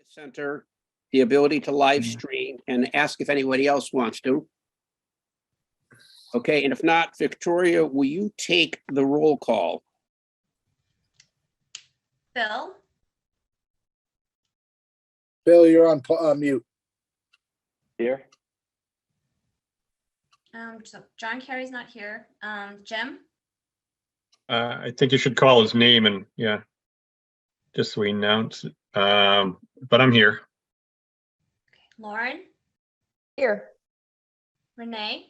Center, the ability to live stream, and ask if anybody else wants to. Okay, and if not, Victoria, will you take the roll call? Bill, Bill, you're on mute. Here. so John Kerry's not here. Jim, I think you should call his name and just so we announce it. But I'm here. Lauren, Here. Renee,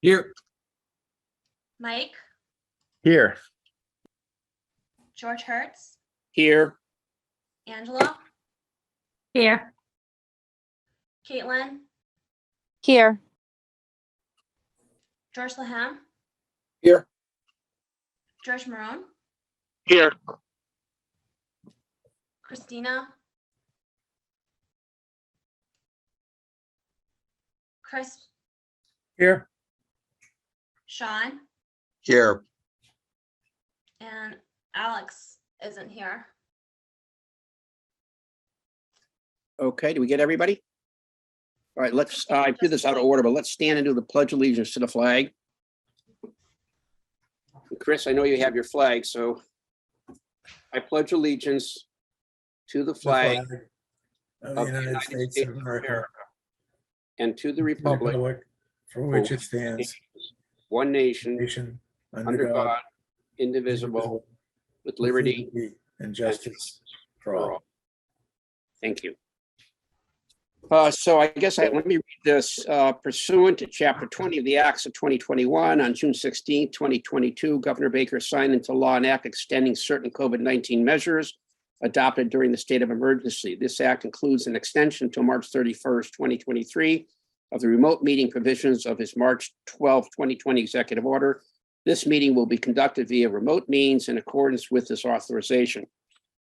Here. Mike, Here. George Hertz, Here. Angela, Here. Caitlin, Here. George Laham, Here. George Marone, Here. Christina, Chris, Here. Sean, Here. and Alex isn't here. Okay, do we get everybody? All right, let's, I do this out of order, but let's stand and do the pledge of allegiance to the flag. Chris, I know you have your flag, so I pledge allegiance to the flag Of the United States of America and to the republic for which it stands, one nation, nation, under God, indivisible, with liberty and justice for all. Thank you. So I guess let me read this. Pursuant to Chapter 20 of the Acts of 2021, on June 16, 2022, Governor Baker signed into law an act extending certain COVID-19 measures adopted during the state of emergency. This act includes an extension until March 31st, 2023 of the remote meeting provisions of his March 12, 2020 executive order. This meeting will be conducted via remote means in accordance with this authorization.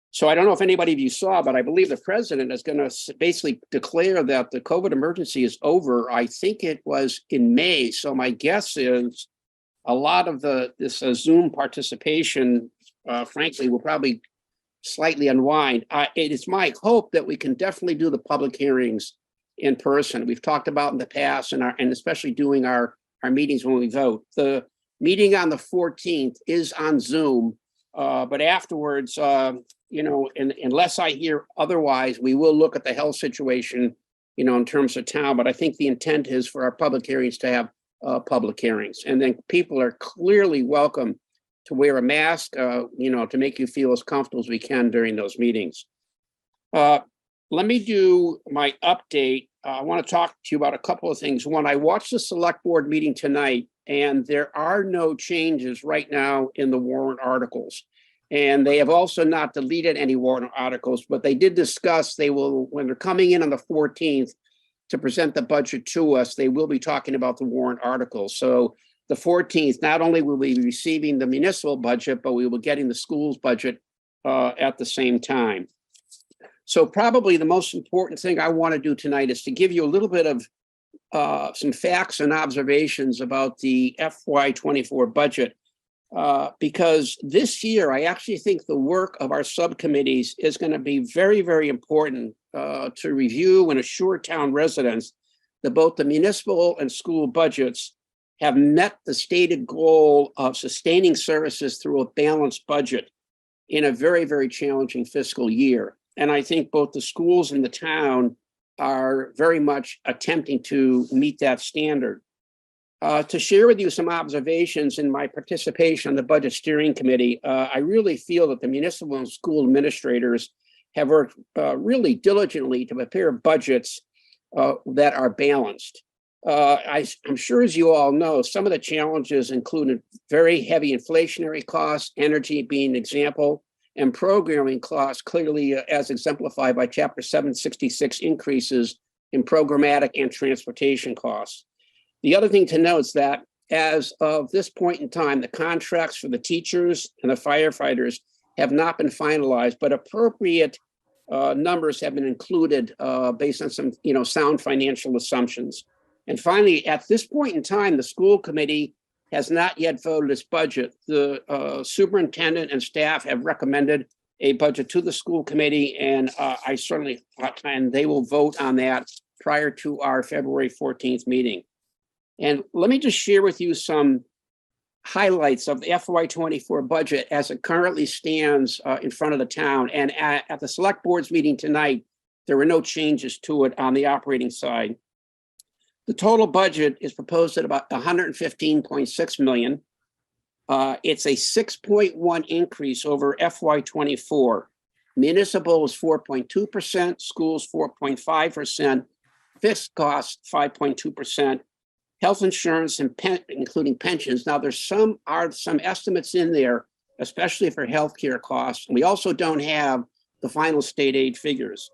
So I don't know if anybody of you saw, but I believe the president is going to basically declare that the COVID emergency is over. I think it was in May. So my guess is a lot of this Zoom participation, frankly, will probably slightly unwind. It is my hope that we can definitely do the public hearings in person. We've talked about in the past and especially doing our meetings when we vote. The meeting on the 14th is on Zoom, but afterwards, unless I hear otherwise, we will look at the health situation, in terms of town. But I think the intent is for our public hearings to have public hearings. And then people are clearly welcome to wear a mask, to make you feel as comfortable as we can during those meetings. Let me do my update. I want to talk to you about a couple of things. One, I watched the select board meeting tonight, and there are no changes right now in the warrant articles. And they have also not deleted any warrant articles, but they did discuss they will, when they're coming in on the 14th to present the budget to us, they will be talking about the warrant articles. So the 14th, not only will we be receiving the municipal budget, but we will be getting the school's budget at the same time. So probably the most important thing I want to do tonight is to give you a little bit of some facts and observations about the FY24 budget. Because this year, I actually think the work of our subcommittees is going to be very, very important to review and assure town residents that both the municipal and school budgets have met the stated goal of sustaining services through a balanced budget in a very, very challenging fiscal year. And I think both the schools and the town are very much attempting to meet that standard. To share with you some observations in my participation on the Budget Steering Committee, I really feel that the municipal and school administrators have worked really diligently to prepare budgets that are balanced. I'm sure, as you all know, some of the challenges included very heavy inflationary costs, energy being an example, and programming costs, clearly as exemplified by Chapter 766 increases in programmatic and transportation costs. The other thing to note is that as of this point in time, the contracts for the teachers and the firefighters have not been finalized, but appropriate numbers have been included based on some, sound financial assumptions. And finally, at this point in time, the school committee has not yet voted its budget. The superintendent and staff have recommended a budget to the school committee, and I certainly, and they will vote on that prior to our February 14th meeting. And let me just share with you some highlights of the FY24 budget as it currently stands in front of the town. And at the select board's meeting tonight, there were no changes to it on the operating side. The total budget is proposed at about 115.6 million. It's a 6.1 increase over FY24. Municipal is 4.2%, schools 4.5%, fixed costs 5.2%, health insurance and including pensions. Now there's some estimates in there, especially for healthcare costs. We also don't have the final state aid figures.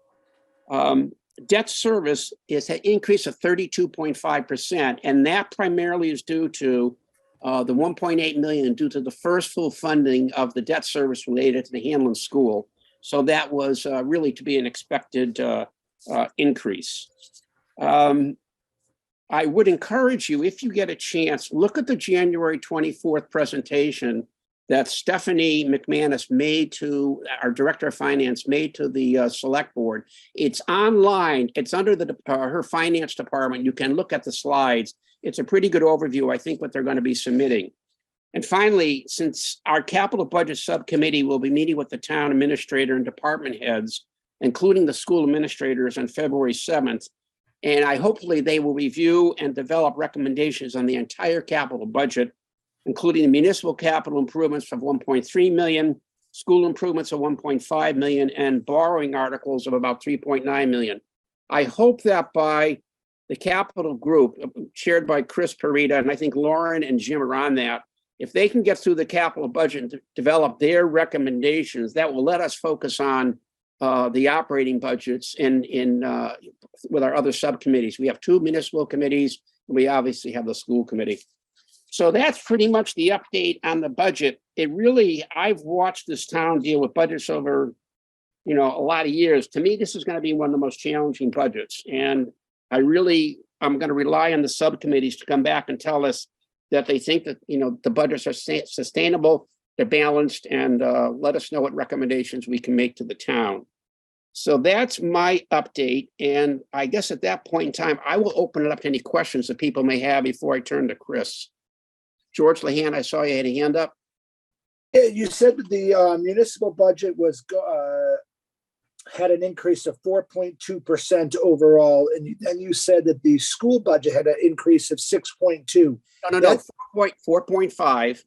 Debt service is an increase of 32.5%, and that primarily is due to the 1.8 million due to the first full funding of the debt service related to the Hanlon School. So that was really to be an expected increase. I would encourage you, if you get a chance, look at the January 24th presentation that Stephanie McManus made to our Director of Finance, made to the Select Board. It's online. It's under her Finance Department. You can look at the slides. It's a pretty good overview, I think, what they're going to be submitting. And finally, since our capital budget subcommittee will be meeting with the town administrator and department heads, including the school administrators on February 7th, and hopefully they will review and develop recommendations on the entire capital budget, including the municipal capital improvements of 1.3 million, school improvements of 1.5 million, and borrowing articles of about 3.9 million. I hope that by the capital group chaired by Chris Parita, and I think Lauren and Jim are on that, if they can get through the capital budget and develop their recommendations, that will let us focus on the operating budgets with our other subcommittees. We have 2 municipal committees, and we obviously have the school committee. So that's pretty much the update on the budget. I've watched this town deal with budgets over, a lot of years. To me, this is going to be one of the most challenging budgets. And I'm going to rely on the subcommittees to come back and tell us that they think that, the budgets are sustainable, they're balanced, and let us know what recommendations we can make to the town. So that's my update. And I guess at that point in time, I will open it up to any questions that people may have before I turn to Chris. George Lehan, I saw you had a hand up. Yeah, you said that the municipal budget had an increase of 4.2% overall, and you said that the school budget had an increase of 6.2. No, 4.5.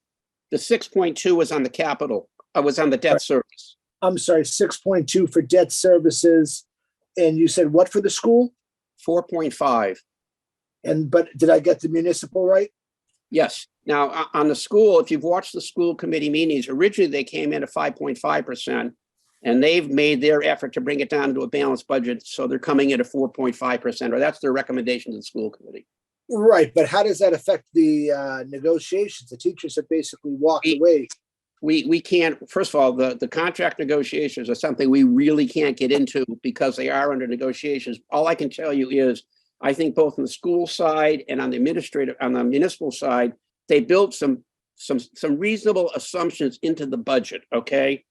The 6.2 was on the capital. Was on the debt service. I'm sorry, 6.2 for debt services, and you said what for the school? 4.5. But did I get the municipal right? Yes. Now, on the school, if you've watched the school committee meetings, originally they came in at 5.5%, and they've made their effort to bring it down to a balanced budget. So they're coming in at 4.5%, or that's their recommendation to the school committee. Right. But how does that affect the negotiations? The teachers have basically walked away. We can't, first of all, the contract negotiations are something we really can't get into because they are under negotiations. All I can tell you is, I think both on the school side and on the municipal side, they built some reasonable assumptions into the budget. Okay.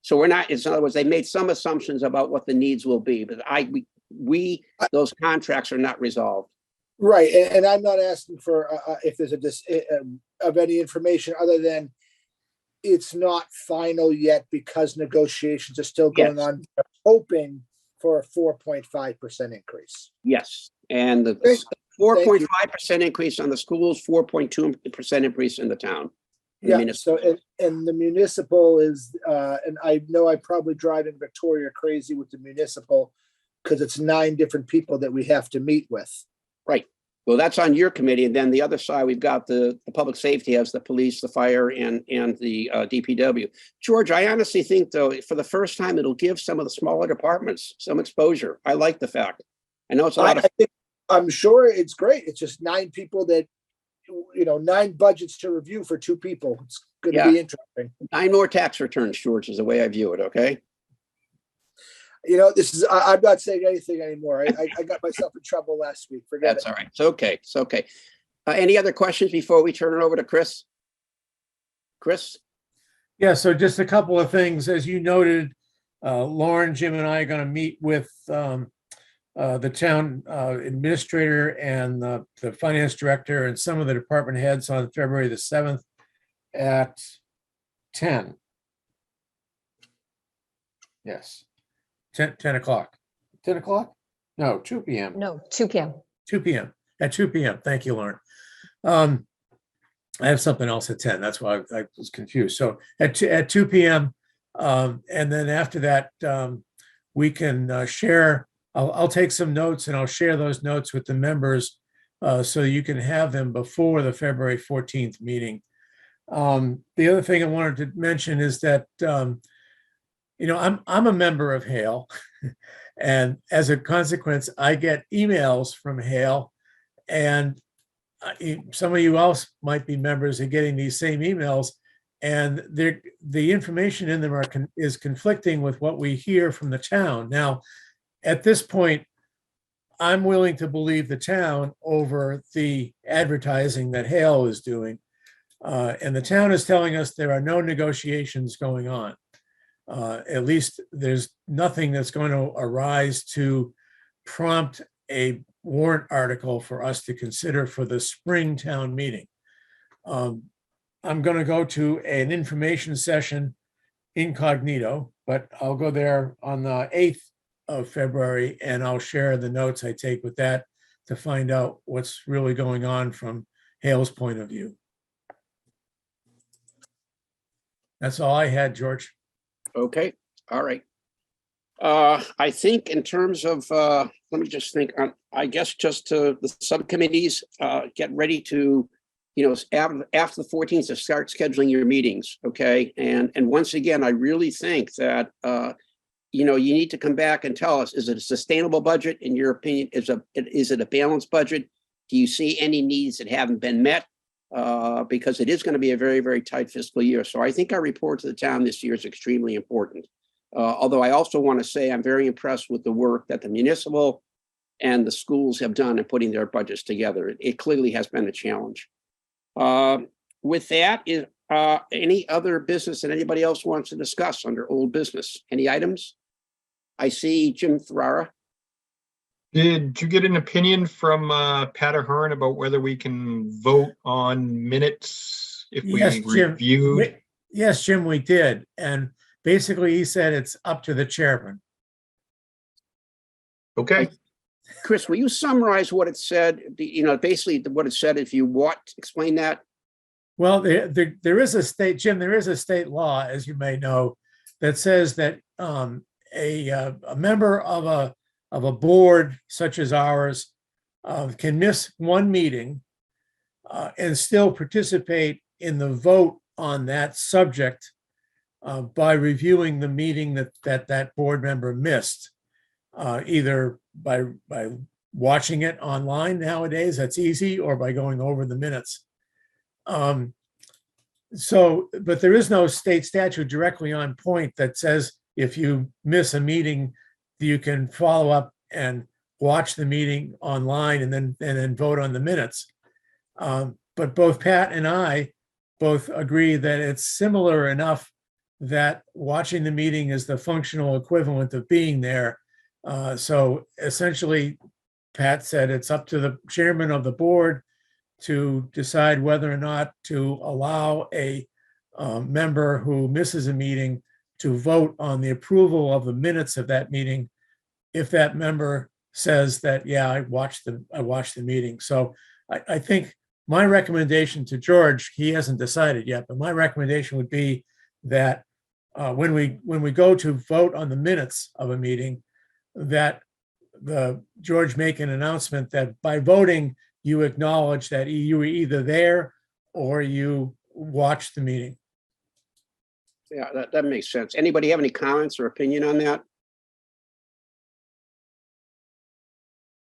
So in other words, they made some assumptions about what the needs will be, but those contracts are not resolved. Right. And I'm not asking for if there's of any information other than it's not final yet because negotiations are still going on. They're hoping for a 4.5% increase. Yes. And the 4.5% increase on the schools, 4.2% increase in the town. Yeah. So, and the municipal is, and I know I probably driving Victoria crazy with the municipal because it's 9 different people that we have to meet with. Right. Well, that's on your committee. And then the other side, we've got the public safety has the police, the fire, and the DPW. George, I honestly think, though, for the first time, it'll give some of the smaller departments some exposure. I like the fact. I know it's a lot of. I'm sure it's great. It's just 9 people that, 9 budgets to review for 2 people. It's going to be interesting. 9 more tax returns, George, is the way I view it. Okay. I'm not saying anything anymore. I got myself in trouble last week. Forget That's all right. It's okay. It's okay. Any other questions before we turn it over to Chris? Chris? Yeah, so just a couple of things. As you noted, Lauren, Jim, and I are going to meet with the town administrator and the finance director and some of the department heads on February the 7th at 10. Yes, 10 o'clock. 10 o'clock? No, 2 p.m. No, 2 p.m. 2 p.m. At 2 p.m. Thank you, Lauren. I have something else at 10. That's why I was confused. So at 2 p.m. And then after that, we can share. I'll take some notes and I'll share those notes with the members so you can have them before the February 14th meeting. The other thing I wanted to mention is that I'm a member of Hale, and as a consequence, I get emails from Hale, and some of you else might be members of getting these same emails, and the information in them is conflicting with what we hear from the town. Now, at this point, I'm willing to believe the town over the advertising that Hale is doing. And the town is telling us there are no negotiations going on. At least there's nothing that's going to arise to prompt a warrant article for us to consider for the spring town meeting. I'm going to go to an information session incognito, but I'll go there on the 8th of February and I'll share the notes I take with that to find out what's really going on from Hale's point of view. That's all I had, George. Okay, all right. I think in terms of, let me just think, I guess just to the subcommittees, get ready to, after the 14th to start scheduling your meetings, okay? And once again, I really think that, you need to come back and tell us, is it a sustainable budget? In your opinion, is it a balanced budget? Do you see any needs that haven't been met? Because it is going to be a very, very tight fiscal year. So I think our report to the town this year is extremely important. Although I also want to say I'm very impressed with the work that the municipal and the schools have done in putting their budgets together. It clearly has been a challenge. With that, is any other business that anybody else wants to discuss under old business? Any items? I see Jim Ferrara. Did you get an opinion from Pat Ahern about whether we can vote on minutes if we Yes, Jim. reviewed? Yes, Jim, we did. And basically he said it's up to the chairman. Okay. Chris, will you summarize what it said? Basically what it said, if you want, explain that. Well, there is a state, Jim, there is a state law, as you may know, that says that a member of a board such as ours can miss one meeting and still participate in the vote on that subject by reviewing the meeting that board member missed, either by watching it online nowadays, that's easy, or by going over the minutes. But there is no state statute directly on point that says if you miss a meeting, you can follow up and watch the meeting online and then vote on the minutes. But both Pat and I both agree that it's similar enough that watching the meeting is the functional equivalent of being there. So essentially, Pat said it's up to the chairman of the board to decide whether or not to allow a member who misses a meeting to vote on the approval of the minutes of that meeting if that member says that, yeah, I watched the meeting. So I think my recommendation to George, he hasn't decided yet, but my recommendation would be that when we go to vote on the minutes of a meeting, that George make an announcement that by voting, you acknowledge that you were either there or you watched the meeting. Yeah, that makes sense. Anybody have any comments or opinion on that?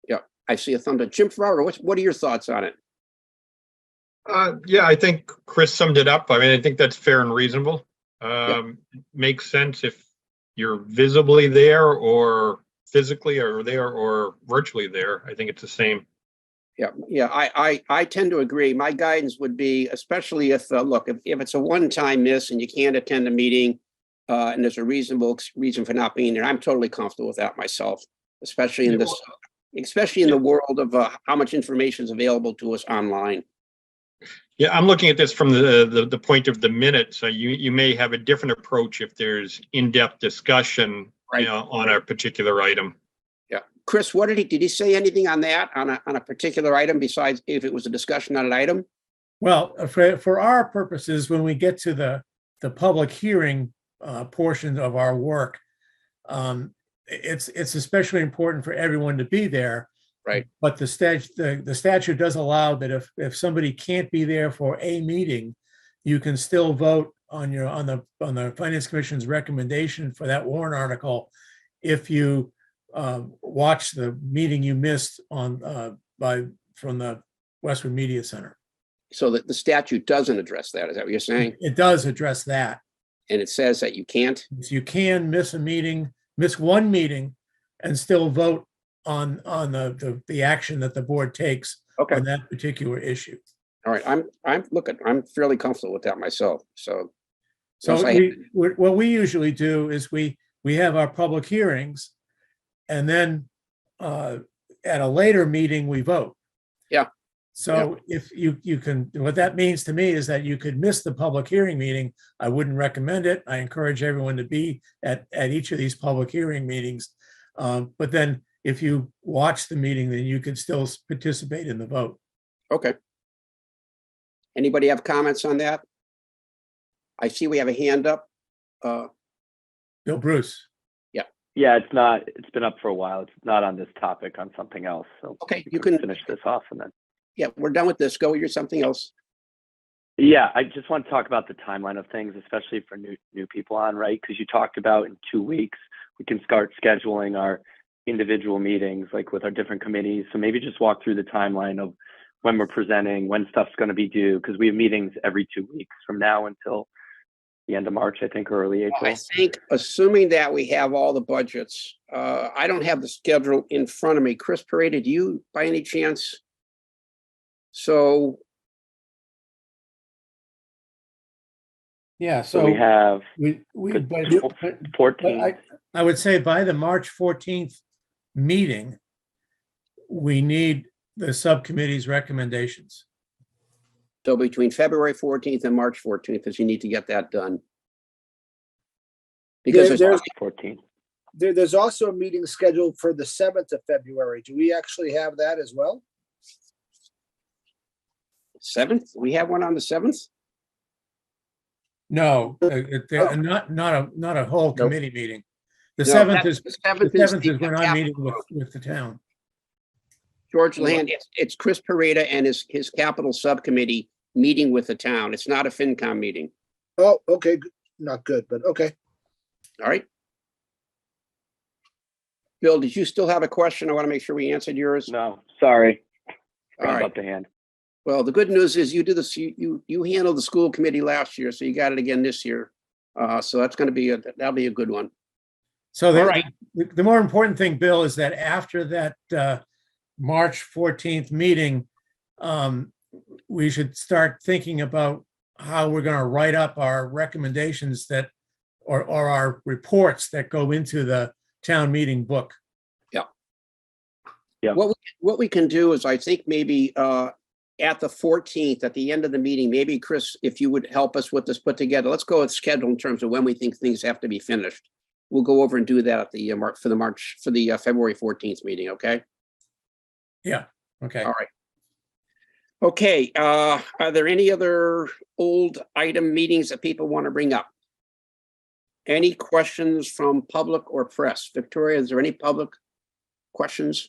Yeah, I see a thumbs up. Jim Ferrara, what are your thoughts on it? Yeah, I think Chris summed it up. I mean, I think that's fair and reasonable. It makes sense if you're visibly there or physically or there or virtually there. I think it's the same. Yeah, I tend to agree. My guidance would be, especially if, look, if it's a one-time miss and you can't attend a meeting, and there's a reasonable reason for not being there, I'm totally comfortable with that myself, especially in this, especially in the world of how much information is available to us online. Yeah, I'm looking at this from the point of the minute. So you may have a different approach if there's in-depth discussion, Right. On a particular item. Yeah. Chris, what did he say anything on that, on a particular item besides if it was a discussion on an item? Well, for our purposes, when we get to the public hearing portion of our work, it's especially important for everyone to be there. Right. But the statute does allow that if somebody can't be there for a meeting, you can still vote on the Finance Commission's recommendation for that warrant article if you watch the meeting you missed from the Westwood Media Center. So that the statute doesn't address that, is that what you're saying? It does address that. And it says that you can't? So you can miss one meeting and still vote on the action that the board takes Okay. on that particular issue. All right, I'm fairly comfortable with that myself, so. So Yes, what we usually do is we have our public hearings, and then at a later meeting, we vote. Yeah. So if you can, what that means to me is that you could miss the public hearing meeting. I wouldn't recommend it. I encourage everyone to be at each of these public hearing meetings. But then if you watch the meeting, then you could still participate in the vote. Okay. Anybody have comments on that? I see we have a hand up. Bill Bruce. Yeah, it's been up for a while. It's not on this topic, on something else. So Okay, we you can, finish this off and then. yeah, we're done with this. Go, you're something else. Yeah, I just want to talk about the timeline of things, especially for new people on, right? Because you talked about in 2 weeks, we can start scheduling our individual meetings, like with our different committees. So maybe just walk through the timeline of when we're presenting, when stuff's going to be due, because we have meetings every 2 weeks from now until the end of March, I think, or early April. I think, assuming that we have all the budgets, I don't have the schedule in front of me. Chris Parada, do you by any chance? So, Yeah, So we have we the but 14th. I would say by the March 14th meeting, we need the subcommittee's recommendations. so between February 14th and March 14th, because you need to get that done. Because There's 14th. there's also a meeting scheduled for the 7th of February. Do we actually have that as well? 7th, we have one on the 7th? No, not a whole committee meeting. The No, 7th that- is, the the 7th 7th the is when I'm capital meeting vote. with the town. George Land, it's Chris Parada and his capital subcommittee meeting with the town. It's not a FinCom meeting. Oh, okay, not good, but okay. All right. Bill, did you still have a question? I want to make sure we answered yours. No, sorry. All Forgot right. about the hand. Well, the good news is you do this, you handled the school committee last year, so you got it again this year. So that's going to be that'll be a good one. So All right. the more important thing, Bill, is that after that March 14th meeting, we should start thinking about how we're going to write up our recommendations that, or our reports that go into the town meeting book. Yeah. What we can do is, I think maybe at the 14th, at the end of the meeting, maybe Chris, if you would help us with this put together, let's go with schedule in terms of when we think things have to be finished. We'll go over and do that at the February 14th meeting, okay? Yeah, okay. All right. Okay, are there any other old item meetings that people want to bring up? Any questions from public or press? Victoria, is there any public questions?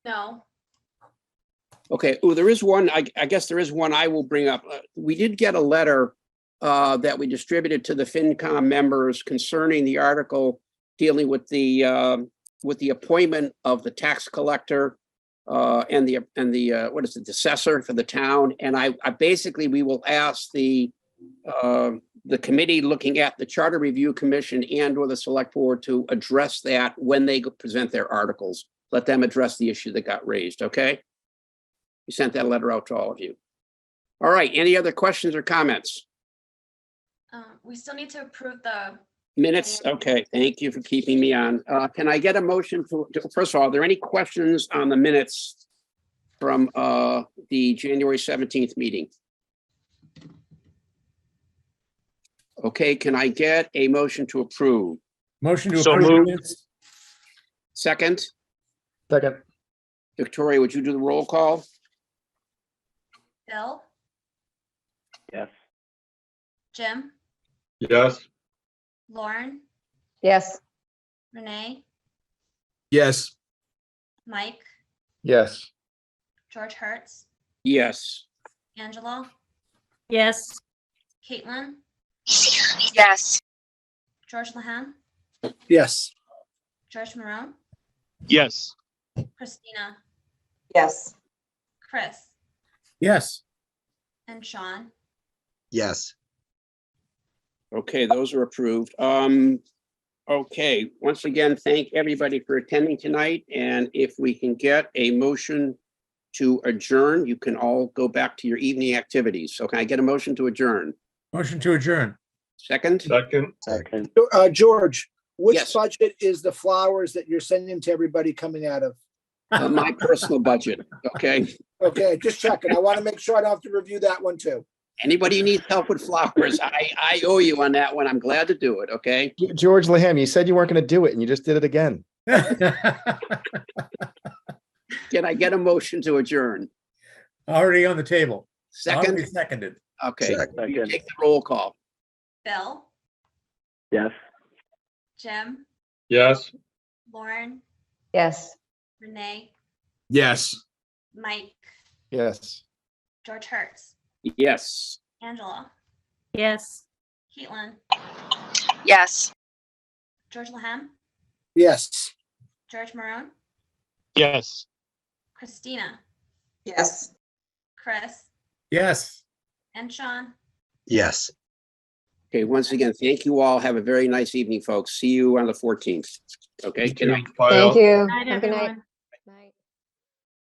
No. Okay, oh, there is one, I guess there is one I will bring up. We did get a letter that we distributed to the FinCom members concerning the article dealing with the appointment of the tax collector and the what is it, the assessor for the town. And I basically, we will ask the committee looking at the Charter Review Commission and or the Select Board to address that when they present their articles. let them address the issue that got raised, okay? We sent that letter out to all of you. All right, any other questions or comments? We still need to approve the, Minutes, okay, thank you for keeping me on. Can I get a motion first of all, are there any questions on the minutes from the January 17th meeting? Okay, can I get a motion to approve? Motion to So approve. moved. Minutes. Second, Second. Victoria, would you do the roll call? Bill, Yes. Jim, Yes. Lauren, Yes. Renee, Yes. Mike, Yes. George Hertz, Yes. Angela, Yes. Caitlin, Yes. George Lahan, Yes. George Marone, Yes. Christina, Yes. Chris, Yes. and Sean. Yes. Okay, those are approved. Okay, once again, thank everybody for attending tonight. And if we can get a motion to adjourn, you can all go back to your evening activities. So can I get a motion to adjourn? Motion to adjourn. Second? Second. Second. George, which Yes. budget is the flowers that you're sending to everybody coming out of? My personal budget, okay? Okay, just checking. I want to make sure I don't have to review that one too. Anybody who needs help with flowers, I owe you on that one. I'm glad to do it, okay? George Laham, you said you weren't going to do it and you just did it again. Can I get a motion to adjourn? Already on the table. Second? Already seconded. Okay, you Second. take the roll call. Bill, Yes. Jim, Yes. Lauren, Yes. Renee, Yes. Mike, Yes. George Hertz, Yes. Angela, Yes. Caitlin, Yes. George Lahan, Yes. George Marone, Yes. Christina, Yes. Chris, Yes. and Sean. Yes. Okay, once again, thank you all. Have a very nice evening, folks. See you on the 14th. Okay, good night. Bye, all. Thank you. Have a good night.